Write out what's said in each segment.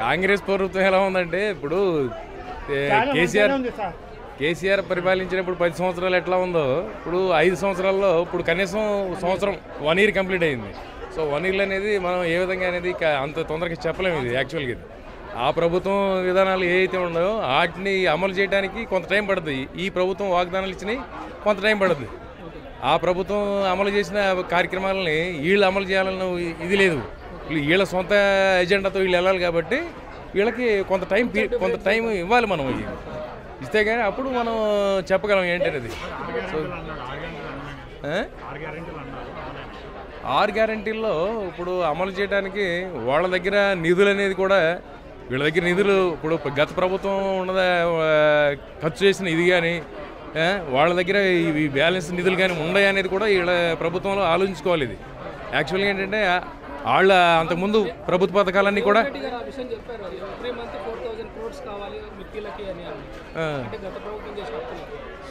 కాంగ్రెస్ ప్రభుత్వం ఎలా ఉందంటే ఇప్పుడు కేసీఆర్ పరిపాలించినప్పుడు 10 సంవత్సరాలు ఎట్లా ఉందో ఇప్పుడు 5 సంవత్సరాల్లో ఇప్పుడు కనీసం సంవత్సరం 1 ఇయర్ కంప్లీట్ అయింది. సో 1 ఇయర్ అనేది మనం ఏ విధంగా అనేది అంత తొందరగా చెప్పలేము. ఇది యాక్చువల్గా ఇది ఆ ప్రభుత్వం విధానాలు ఏవైతే ఉన్నాయో వాటిని అమలు చేయడానికి కొంత టైం పడుతుంది. ఈ ప్రభుత్వం వాగ్దానాలు ఇచ్చినాయి కొంత టైం పడుతుంది. ఆ ప్రభుత్వం అమలు చేసిన కార్యక్రమాలని వీళ్ళు అమలు చేయాలన్న ఇది లేదు. వీళ్ళ సొంత ఎజెండాతో వీళ్ళు వెళ్ళాలి కాబట్టి వీళ్ళకి కొంత టైం ఇవ్వాలి. మనం ఇస్తే కానీ అప్పుడు మనం చెప్పగలం ఏంటనేది. సో 6 గ్యారెంటీల్లో ఇప్పుడు అమలు చేయడానికి వాళ్ళ దగ్గర నిధులు అనేది కూడా వీళ్ళ దగ్గర నిధులు ఇప్పుడు గత ప్రభుత్వం ఉన్నదా ఖర్చు చేసిన ఇది కానీ వాళ్ళ దగ్గర ఈ బ్యాలెన్స్ నిధులు కానీ ఉన్నాయా అనేది కూడా వీళ్ళ ప్రభుత్వంలో ఆలోచించుకోవాలి. ఇది యాక్చువల్గా ఏంటంటే వాళ్ళ అంతకుముందు ప్రభుత్వ పథకాలన్నీ కూడా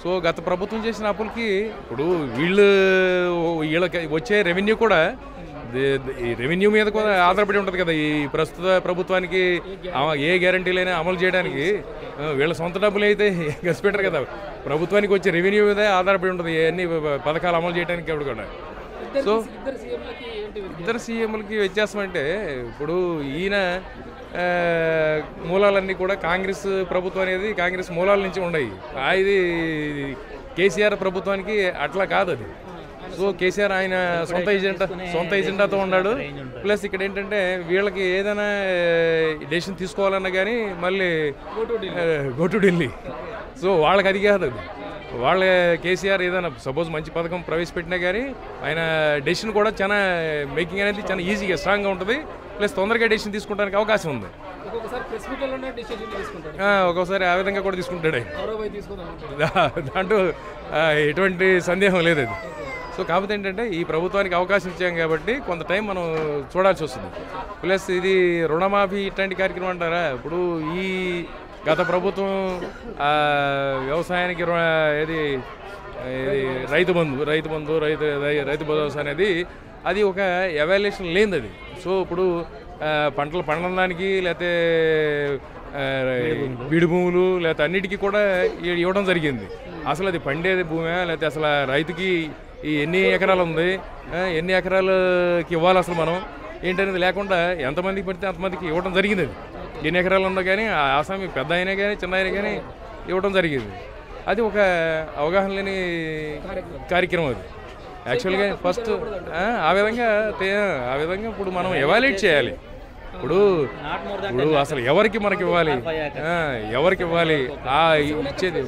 సో గత ప్రభుత్వం చేసిన అప్పులకి ఇప్పుడు వీళ్ళకి వచ్చే రెవెన్యూ కూడా ఈ రెవెన్యూ మీద కూడా ఆధారపడి ఉంటుంది కదా. ఈ ప్రస్తుత ప్రభుత్వానికి ఏ గ్యారంటీలైనా అమలు చేయడానికి వీళ్ళ సొంత డబ్బులు అయితే ఖర్చు పెట్టరు కదా. ప్రభుత్వానికి వచ్చే రెవెన్యూ మీద ఆధారపడి ఉంటుంది అన్ని పథకాలు అమలు చేయడానికి అప్పుడు కూడా. సో ఇద్దరు సీఎంలకి వ్యత్యాసం అంటే ఇప్పుడు ఈయన మూలాలన్నీ కూడా కాంగ్రెస్ ప్రభుత్వం అనేది కాంగ్రెస్ మూలాల నుంచి ఉన్నాయి. ఇది కేసీఆర్ ప్రభుత్వానికి అట్లా కాదు అది. సో కేసీఆర్ ఆయన సొంత ఎజెండాతో ఉన్నాడు. ప్లస్ ఇక్కడ ఏంటంటే వీళ్ళకి ఏదైనా డెసిషన్ తీసుకోవాలన్నా కానీ మళ్ళీ గో టు ఢిల్లీ. సో వాళ్ళకి అది కాదు. వాళ్ళ కేసీఆర్ ఏదైనా సపోజ్ మంచి పథకం ప్రవేశపెట్టినా కానీ ఆయన డెసిషన్ కూడా చాలా మేకింగ్ అనేది చాలా ఈజీగా స్ట్రాంగ్గా ఉంటుంది. ప్లస్ తొందరగా డెసిషన్ తీసుకోవడానికి అవకాశం ఉంది. ఒక్కోసారి ఆ విధంగా కూడా తీసుకుంటాడు. దాంట్లో ఎటువంటి సందేహం లేదు అది. సో కాకపోతే ఏంటంటే ఈ ప్రభుత్వానికి అవకాశం ఇచ్చాం కాబట్టి కొంత టైం మనం చూడాల్సి వస్తుంది. ప్లస్ ఇది రుణమాఫీ ఇట్లాంటి కార్యక్రమం అంటారా. ఇప్పుడు ఈ గత ప్రభుత్వం వ్యవసాయానికి రైతు భరోసా అనేది అది ఒక ఎవాల్యుయేషన్ లేనిది అది. సో ఇప్పుడు పంటలు పండడానికి లేకపోతే బీడు భూములు లేకపోతే అన్నిటికీ కూడా ఇవ్వడం జరిగింది. అసలు అది పండేది భూమే లేకపోతే అసలు రైతుకి ఎన్ని ఎకరాలు ఉంది, ఎన్ని ఎకరాలకి ఇవ్వాలి అసలు మనం ఏంటనేది లేకుండా ఎంతమందికి పడితే అంతమందికి ఇవ్వడం జరిగింది. అది ఎన్ని ఎకరాలు ఉందో కానీ ఆసామి పెద్ద అయినా కానీ చిన్న అయినా కానీ ఇవ్వడం జరిగింది. అది ఒక అవగాహన లేని కార్యక్రమం అది యాక్చువల్గా. ఫస్ట్ ఆ విధంగా ఇప్పుడు మనం ఎవాల్యుయేట్ చేయాలి. ఇప్పుడు అసలు ఎవరికి మనకి ఇవ్వాలి, ఎవరికి ఇవ్వాలి ఇచ్చేది